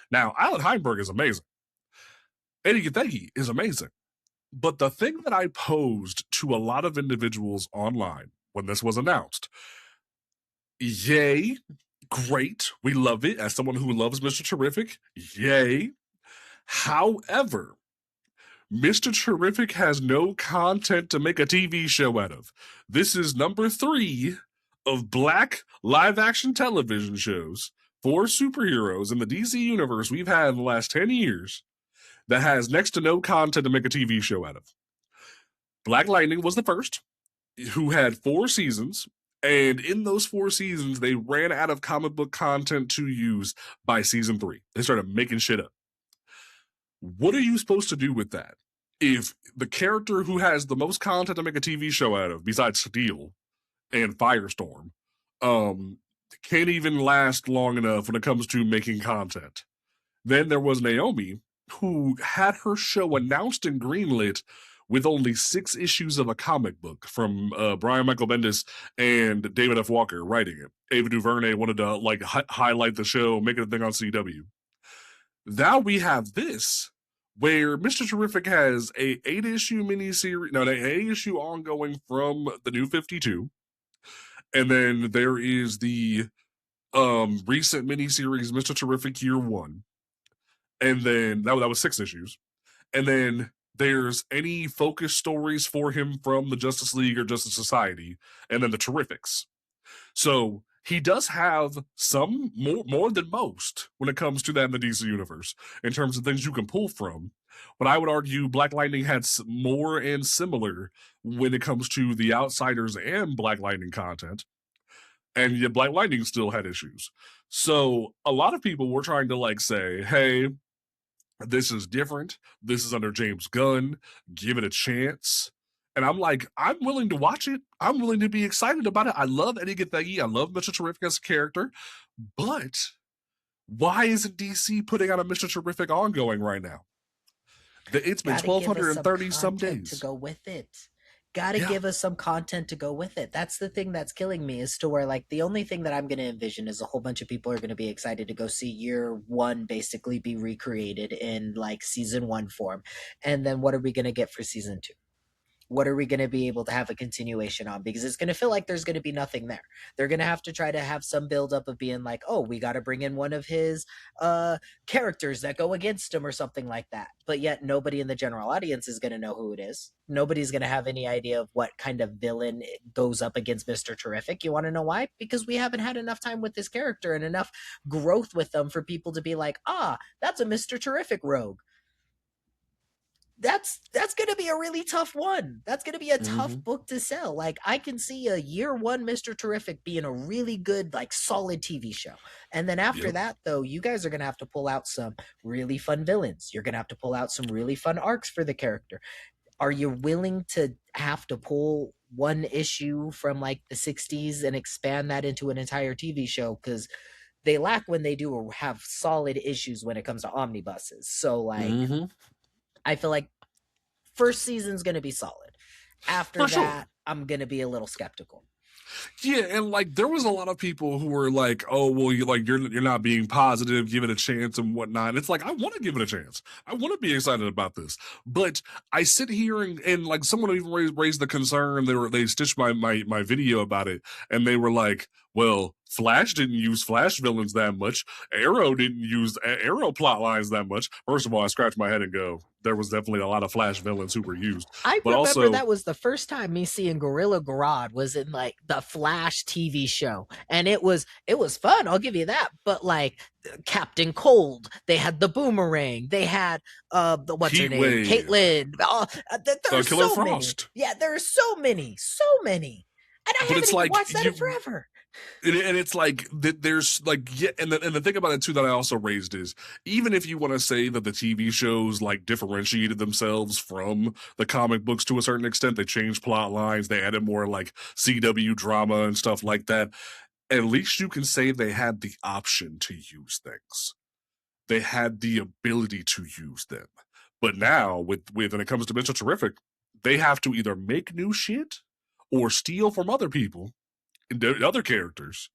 Now, Alan Heinberg is amazing. Eddie Gathegi is amazing. But the thing that I posed to a lot of individuals online when this was announced, yay, great, we love it. As someone who loves Mr. Terrific, yay. However, Mr. Terrific has no content to make a TV show out of. This is number 3 of black live-action television shows for superheroes in the DC universe we've had in the last 10 years that has next to no content to make a TV show out of. Black Lightning was the first, who had 4 seasons, and in those 4 seasons, they ran out of comic book content to use by season 3. They started making shit up. What are you supposed to do with that? If the character who has the most content to make a TV show out of, besides Steel and Firestorm, can't even last long enough when it comes to making content. Then there was Naomi, who had her show announced and greenlit with only 6 issues of a comic book from Brian Michael Bendis and David F. Walker writing it. Ava DuVernay wanted to like highlight the show, make it a thing on CW. Now we have this, where Mr. Terrific has a 8-issue miniseries, no, an 8-issue ongoing from the New 52, and then there is the recent miniseries Mr. Terrific Year 1, and then that was 6 issues, and then there's any focus stories for him from the Justice League or Justice Society, and then the Terrifics. So he does have some more than most when it comes to that in the DC universe in terms of things you can pull from. But I would argue Black Lightning had more and similar when it comes to the Outsiders and Black Lightning content. And yet Black Lightning still had issues. So a lot of people were trying to like say, hey, this is different. This is under James Gunn. Give it a chance. And I'm like, I'm willing to watch it. I'm willing to be excited about it. I love Eddie Gathegi. I love Mr. Terrific as a character. But why isn't DC putting out a Mr. Terrific ongoing right now? It's been 1,230 some days. To go with it. Gotta give us some content to go with it. That's the thing that's killing me, is to where like the only thing that I'm going to envision is a whole bunch of people are going to be excited to go see year 1 basically be recreated in like season 1 form. And then what are we going to get for season 2? What are we going to be able to have a continuation on? Because it's going to feel like there's going to be nothing there. They're going to have to try to have some buildup of being like, oh, we got to bring in one of his characters that go against him or something like that. But yet nobody in the general audience is going to know who it is. Nobody's going to have any idea of what kind of villain goes up against Mr. Terrific. You want to know why? Because we haven't had enough time with this character and enough growth with them for people to be like, that's a Mr. Terrific rogue. That's going to be a really tough one. That's going to be a tough book to sell. Like, I can see a year 1 Mr. Terrific being a really good, like, solid TV show. And then after that, though, you guys are going to have to pull out some really fun villains. You're going to have to pull out some really fun arcs for the character. Are you willing to have to pull one issue from, like, the 60s and expand that into an entire TV show? Because they lack when they do have solid issues when it comes to omnibuses. So, like... I feel like first season's going to be solid. After that, I'm going to be a little skeptical. Yeah, and like there was a lot of people who were like, "Oh, well, you're not being positive. Give it a chance and whatnot." And it's like I want to give it a chance. I want to be excited about this, but I sit here and like someone even raised the concern. They stitched my video about it, and they were like, "Well, Flash didn't use Flash villains that much. Arrow didn't use Arrow plot lines that much. First of all, I scratch my head and go, there was definitely a lot of Flash villains who were used. I But remember also, that was the first time me seeing Gorilla Grodd was in like the Flash TV show, and it was fun. I'll give you that. But like Captain Cold, they had the Boomerang, they had the what's her Heat name, Wave, Caitlin. There are Killer so many. Frost. Yeah, there are so many, so many, and I But haven't it's even like watched that in forever. and it's like there's like yeah, and the thing about it too that I also raised is even if you want to say that the TV shows like differentiated themselves from the comic books to a certain extent, they changed plot lines, they added more like CW drama and stuff like that. At least you can say they had the option to use things. They had the ability to use them. But now with when it comes to Mr. Terrific, they have to either make new shit or steal from other people, other characters,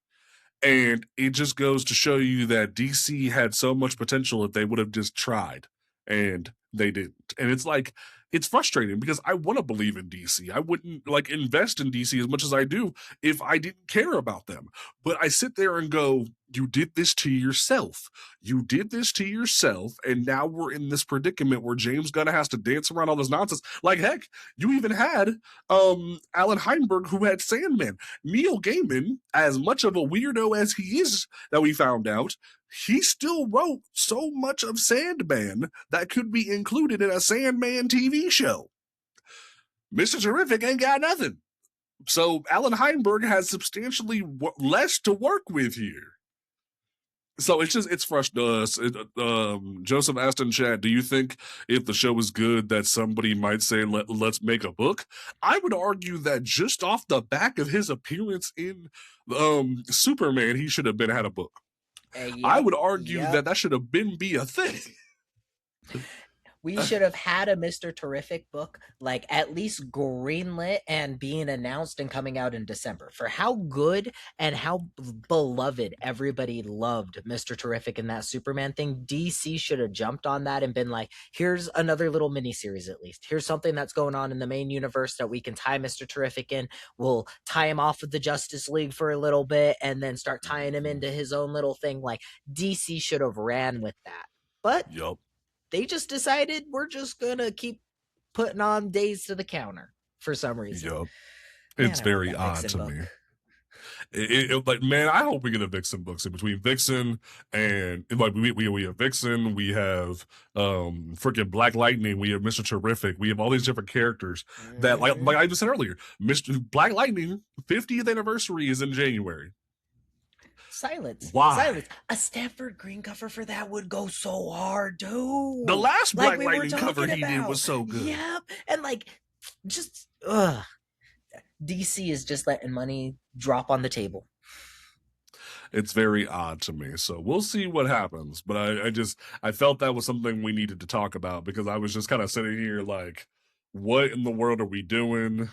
and it just goes to show you that DC had so much potential if they would have just tried, and they didn't. And it's like, it's frustrating because I want to believe in DC. I wouldn't like invest in DC as much as I do if I didn't care about them. But I sit there and go, you did this to yourself. You did this to yourself. And now we're in this predicament where James Gunn has to dance around all this nonsense. Like, heck, you even had Alan Heinberg, who had Sandman. Neil Gaiman, as much of a weirdo as he is, that we found out, he still wrote so much of Sandman that could be included in a Sandman TV show. Mr. Terrific ain't got nothing. So Alan Heinberg has substantially less to work with here. So it's frustrating. Joseph asked in chat, do you think if the show is good that somebody might say, let's make a book? I would argue that just off the back of his appearance in Superman, he should have had a book. I would argue that should have be a thing. We should have had a Mr. Terrific book, like at least greenlit and being announced and coming out in December. For how good and how beloved everybody loved Mr. Terrific in that Superman thing, DC should have jumped on that and been like, here's another little miniseries at least. Here's something that's going on in the main universe that we can tie Mr. Terrific in. We'll tie him off with the Justice League for a little bit and then start tying him into his own little thing. Like, DC should have ran with that. But they just decided we're just gonna keep putting on Days to the Counter for some reason. It's very odd to me. Like, man, I hope we get a Vixen book. So between Vixen and like we have Vixen, we have freaking Black Lightning, we have Mr. Terrific, we have all these different characters that like I just said earlier, Mr. Black Lightning 50th anniversary is in January. Silence. Why? Silence. A Stanford Green cover for that would go so hard, dude. The last Black Lightning cover he did was so good. Yep. And like, just DC is just letting money drop on the table. It's very odd to me. So we'll see what happens. But I felt that was something we needed to talk about because I was just kind of sitting here like, what in the world are we doing?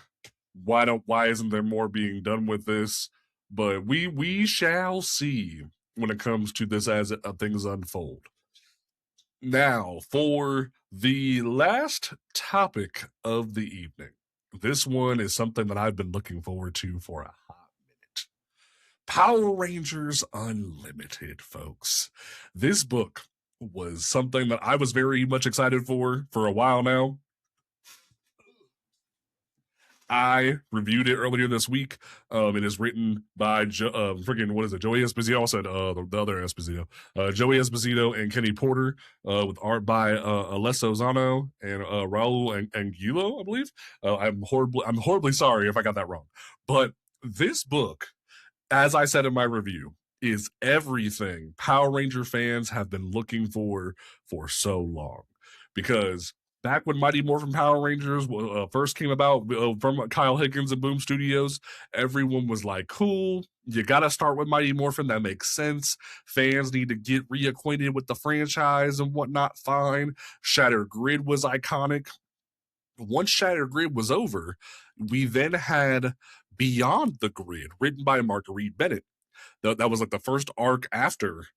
Why isn't there more being done with this? But we shall see when it comes to this as things unfold. Now, for the last topic of the evening, this one is something that I've been looking forward to for a hot minute. Power Rangers Unlimited, folks. This book was something that I was very much excited for a while now. I reviewed it earlier this week. It is written by freaking what is it? Joey Esposito. I said the other Esposito. Joey Esposito and Kenny Porter, with art by Alessio Zano and Raul Angulo, I believe. I'm horribly sorry if I got that wrong. But this book, as I said in my review, is everything Power Ranger fans have been looking for so long. Because back when Mighty Morphin Power Rangers first came about from Kyle Higgins and Boom Studios, everyone was like, cool, you got to start with Mighty Morphin. That makes sense. Fans need to get reacquainted with the franchise and whatnot. Fine. Shattered Grid was iconic. Once Shattered Grid was over, we then had Beyond the Grid, written by Marguerite Bennett. That was like the first arc after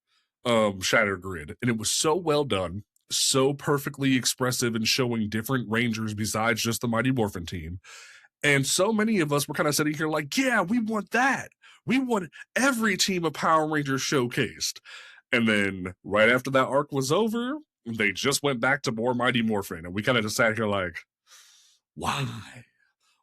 Shattered Grid. And it was so well done, so perfectly expressive and showing different Rangers besides just the Mighty Morphin team. And so many of us were kind of sitting here like, yeah, we want that. We want every team of Power Rangers showcased. And then right after that arc was over, they just went back to more Mighty Morphin. And we kind of just sat here like, why?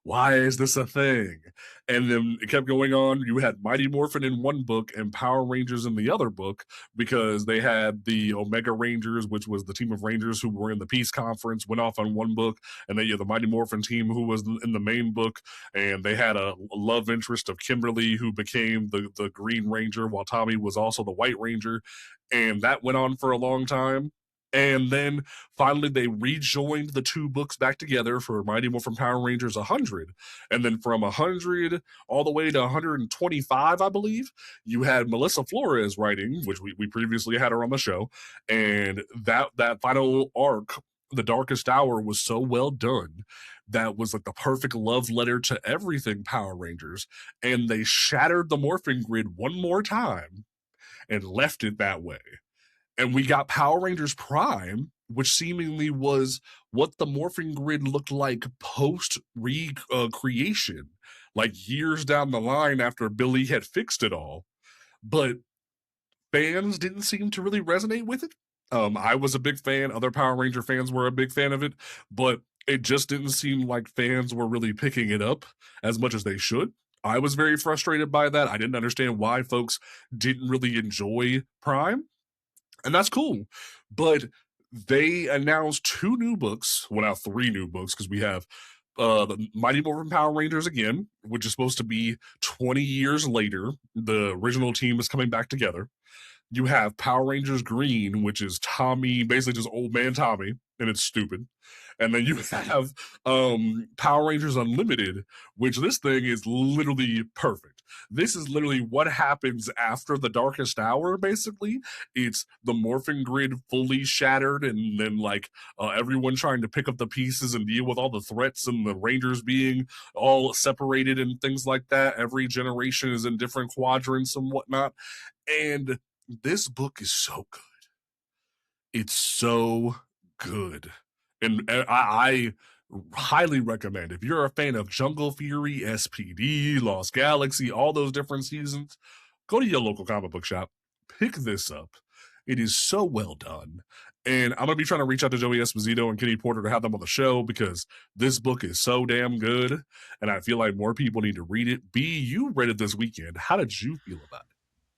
Why is this a thing? And then it kept going on. You had Mighty Morphin in one book and Power Rangers in the other book because they had the Omega Rangers, which was the team of Rangers who were in the Peace Conference, went off on one book, and then you had the Mighty Morphin team who was in the main book, and they had a love interest of Kimberly who became the Green Ranger while Tommy was also the White Ranger, and that went on for a long time. And then finally, they rejoined the two books back together for Mighty Morphin Power Rangers 100. And then from 100 all the way to 125, I believe, you had Melissa Flores writing, which we previously had her on the show. And that final arc, The Darkest Hour, was so well done. That was like the perfect love letter to everything Power Rangers. And they shattered the morphing grid one more time and left it that way. And we got Power Rangers Prime, which seemingly was what the morphing grid looked like post recreation, like years down the line after Billy had fixed it all. But fans didn't seem to really resonate with it. I was a big fan. Other Power Ranger fans were a big fan of it, but it just didn't seem like fans were really picking it up as much as they should. I was very frustrated by that. I didn't understand why folks didn't really enjoy Prime, and that's cool. But they announced two new books, well, now three new books, because we have the Mighty Morphin Power Rangers again, which is supposed to be 20 years later. The original team is coming back together. You have Power Rangers Green, which is Tommy, basically just old man Tommy, and it's stupid. And then you have Power Rangers Unlimited, which this thing is literally perfect. This is literally what happens after the darkest hour, basically. It's the morphing grid fully shattered, and then like everyone trying to pick up the pieces and deal with all the threats, and the Rangers being all separated and things like that. Every generation is in different quadrants and whatnot. And this book is so good. It's so good. And I highly recommend, if you're a fan of Jungle Fury, SPD, Lost Galaxy, all those different seasons, go to your local comic book shop, pick this up. It is so well done. And I'm going to be trying to reach out to Joey Esposito and Kenny Porter to have them on the show because this book is so damn good. And I feel like more people need to read it. B, you read it this weekend. How did you feel about it?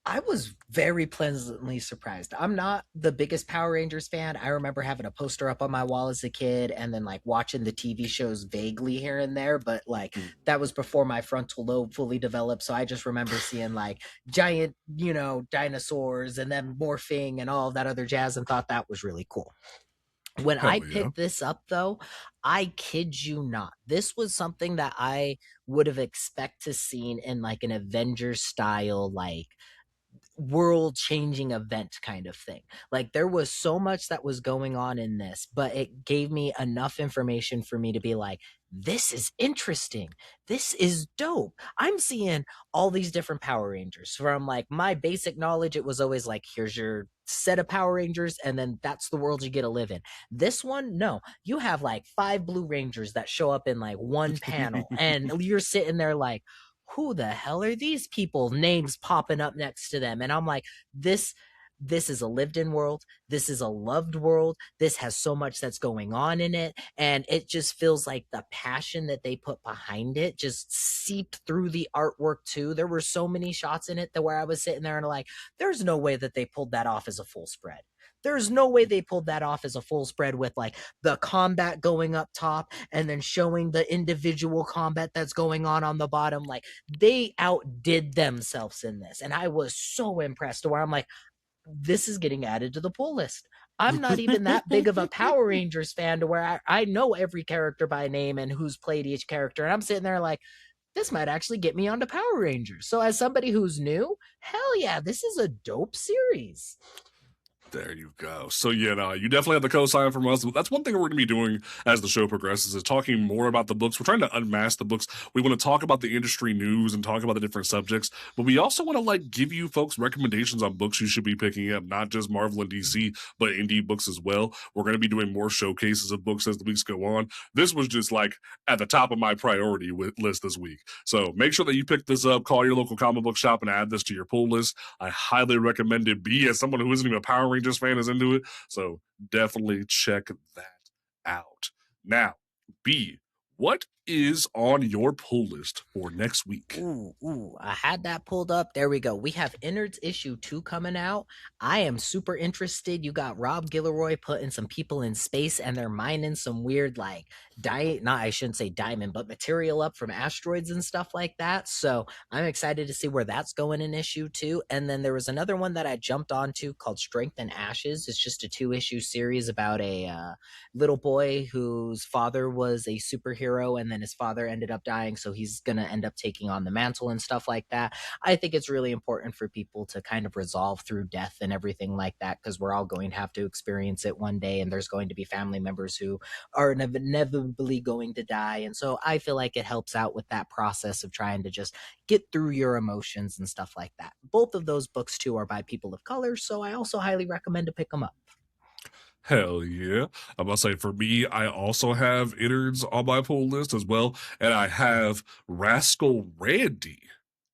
I was very pleasantly surprised. I'm not the biggest Power Rangers fan. I remember having a poster up on my wall as a kid and then like watching the TV shows vaguely here and there, but like that was before my frontal lobe fully developed. So I just remember seeing like giant, dinosaurs and then morphing and all of that other jazz and thought that was really cool. When Hell I yeah. picked this up, though, I kid you not, this was something that I would have expect to seen in like an Avengers style, like world changing event kind of thing. Like there was so much that was going on in this, but it gave me enough information for me to be like, this is interesting. This is dope. I'm seeing all these different Power Rangers. From like my basic knowledge, it was always like, here's your set of Power Rangers, and then that's the world you get to live in. This one, no, you have like 5 Blue Rangers that show up in like one panel, and you're sitting there like, who the hell are these people? Names popping up next to them. And I'm like, this is a lived in world. This is a loved world. This has so much that's going on in it. And it just feels like the passion that they put behind it just seeped through the artwork too. There were so many shots in it that where I was sitting there and like, there's no way that they pulled that off as a full spread. There's no way they pulled that off as a full spread with like the combat going up top and then showing the individual combat that's going on the bottom. Like they outdid themselves in this. And I was so impressed to where I'm like, this is getting added to the pull list. I'm not even that big of a Power Rangers fan to where I know every character by name and who's played each character. And I'm sitting there like, this might actually get me onto Power Rangers. So as somebody who's new, hell yeah, this is a dope series. There you go. So yeah, no, you definitely have the co-sign from us. That's one thing we're going to be doing as the show progresses is talking more about the books. We're trying to unmask the books. We want to talk about the industry news and talk about the different subjects, but we also want to like give you folks recommendations on books you should be picking up, not just Marvel and DC, but indie books as well. We're going to be doing more showcases of books as the weeks go on. This was just like at the top of my priority list this week. So make sure that you pick this up, call your local comic book shop and add this to your pull list. I highly recommend it. B, as someone who isn't even a Power Rangers fan, is into it. So definitely check that out. Now, B, what is on your pull list for next week? Ooh, I had that pulled up. There we go. We have Innards issue 2 coming out. I am super interested. You got Rob Gilroy putting some people in space and they're mining some weird like I shouldn't say diamond, but material up from asteroids and stuff like that. So I'm excited to see where that's going in issue 2. And then there was another one that I jumped onto called Strength and Ashes. It's just a 2-issue series about a little boy whose father was a superhero and then his father ended up dying, so he's going to end up taking on the mantle and stuff like that. I think it's really important for people to kind of resolve through death and everything like that, because we're all going to have to experience it one day, and there's going to be family members who are inevitably going to die. And so I feel like it helps out with that process of trying to just get through your emotions and stuff like that. Both of those books too are by people of color, so I also highly recommend to pick them up. Hell yeah. I must say, for me, I also have innards on my pull list as well. And I have Rascal Randy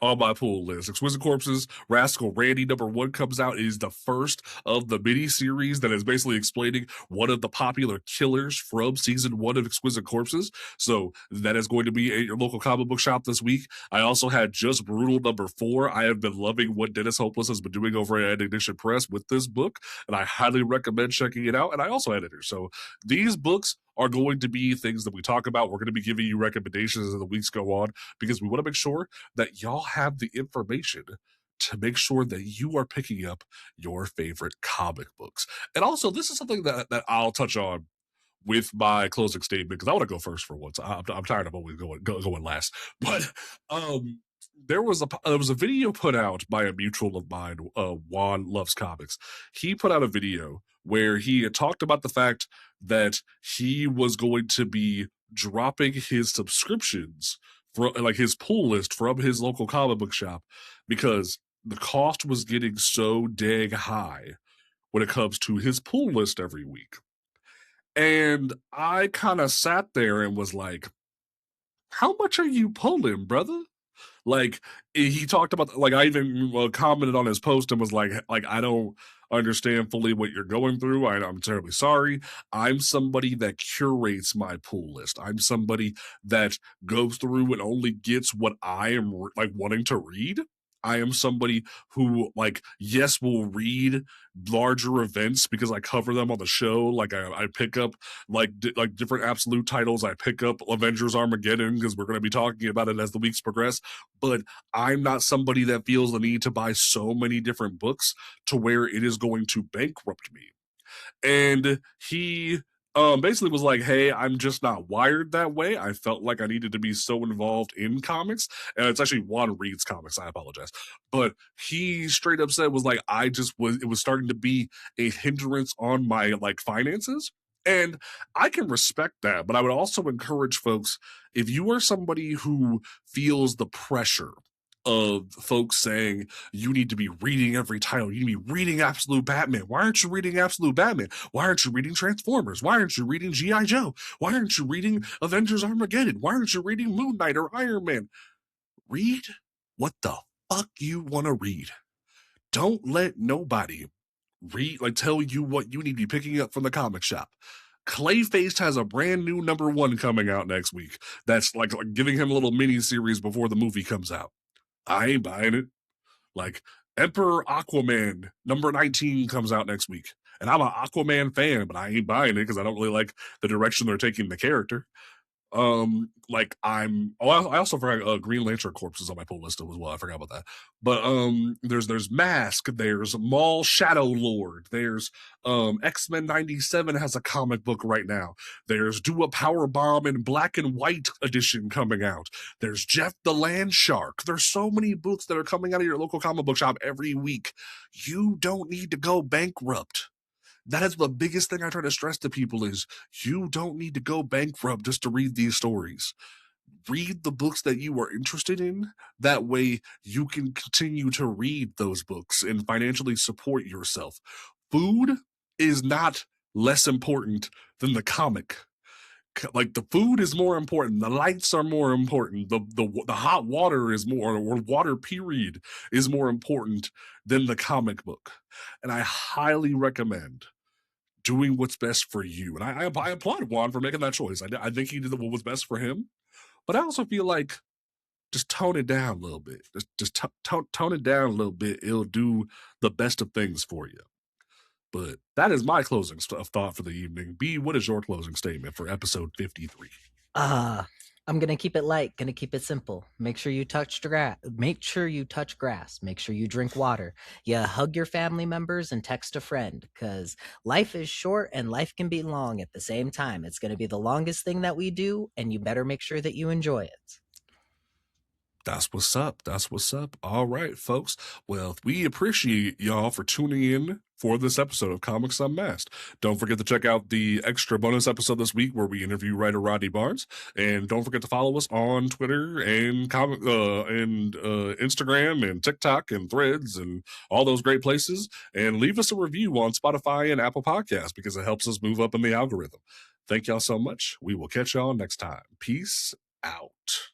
on my pull list. Exquisite Corpses, Rascal Randy #1 comes out. It is the first of the mini series that is basically explaining one of the popular killers from season 1 of Exquisite Corpses. So that is going to be at your local comic book shop this week. I also had Just Brutal #4. I have been loving what Dennis Hopeless has been doing over at Ignition Press with this book, and I highly recommend checking it out. And I also editor. So these books are going to be things that we talk about. We're going to be giving you recommendations as the weeks go on because we want to make sure that y'all have the information to make sure that you are picking up your favorite comic books. And also, this is something that I'll touch on with my closing statement because I want to go first for once. I'm tired of always going last. But there was a video put out by a mutual of mine, Juan Loves Comics. He put out a video where he had talked about the fact that he was going to be dropping his subscriptions for like his pull list from his local comic book shop because the cost was getting so dang high when it comes to his pull list every week. And I kind of sat there and was like, how much are you pulling, brother? Like he talked about, like I even commented on his post and was like I don't understand fully what you're going through. I'm terribly sorry. I'm somebody that curates my pull list. I'm somebody that goes through and only gets what I am like wanting to read. I am somebody who, like, yes, will read larger events because I cover them on the show. Like, I pick up like different absolute titles. I pick up Avengers Armageddon because we're going to be talking about it as the weeks progress. But I'm not somebody that feels the need to buy so many different books to where it is going to bankrupt me. And he basically was like, hey, I'm just not wired that way. I felt like I needed to be so involved in comics. And it's actually Juan reads comics. I apologize. But he straight up said was like, it was starting to be a hindrance on my like finances. And I can respect that, but I would also encourage folks, if you are somebody who feels the pressure of folks saying you need to be reading every title. You need to be reading Absolute Batman. Why aren't you reading Absolute Batman? Why aren't you reading Transformers? Why aren't you reading G.I. Joe? Why aren't you reading Avengers Armageddon? Why aren't you reading Moon Knight or Iron Man? Read what the fuck you want to read. Don't let nobody tell you what you need to be picking up from the comic shop. Clayface has a brand new #1 coming out next week. That's like giving him a little mini series before the movie comes out. I ain't buying it. Like Emperor Aquaman #19 comes out next week. And I'm an Aquaman fan, but I ain't buying it because I don't really like the direction they're taking the character. Like I also forgot Green Lantern Corps is on my pull list as well. I forgot about that. But there's Mask, there's Maul Shadow Lord, there's X-Men 97 has a comic book right now. There's Do a Power Bomb in black and white edition coming out. There's Jeff the Land Shark. There's so many books that are coming out of your local comic book shop every week. You don't need to go bankrupt. That is the biggest thing I try to stress to people is you don't need to go bankrupt just to read these stories. Read the books that you are interested in. That way you can continue to read those books and financially support yourself. Food is not less important than the comic. Like the food is more important, the lights are more important, the hot water is more, or water period is more important than the comic book. And I highly recommend doing what's best for you. And I applaud Juan for making that choice. I think he did what was best for him. But I also feel like just tone it down a little bit. Just tone it down a little bit. It'll do the best of things for you. But that is my closing thought for the evening. B, what is your closing statement for episode 53? I'm gonna keep it light, gonna keep it simple. Make sure you touch grass. Make sure you touch grass. Make sure you drink water. Yeah, hug your family members and text a friend, because life is short and life can be long at the same time. It's gonna be the longest thing that we do, and you better make sure that you enjoy it. That's what's up. That's what's up. All right, folks. Well, we appreciate y'all for tuning in for this episode of Comics Unmasked. Don't forget to check out the extra bonus episode this week where we interview writer Rodney Barnes. And don't forget to follow us on Twitter and Instagram and TikTok and Threads and all those great places. And leave us a review on Spotify and Apple Podcasts because it helps us move up in the algorithm. Thank y'all so much. We will catch y'all next time. Peace out.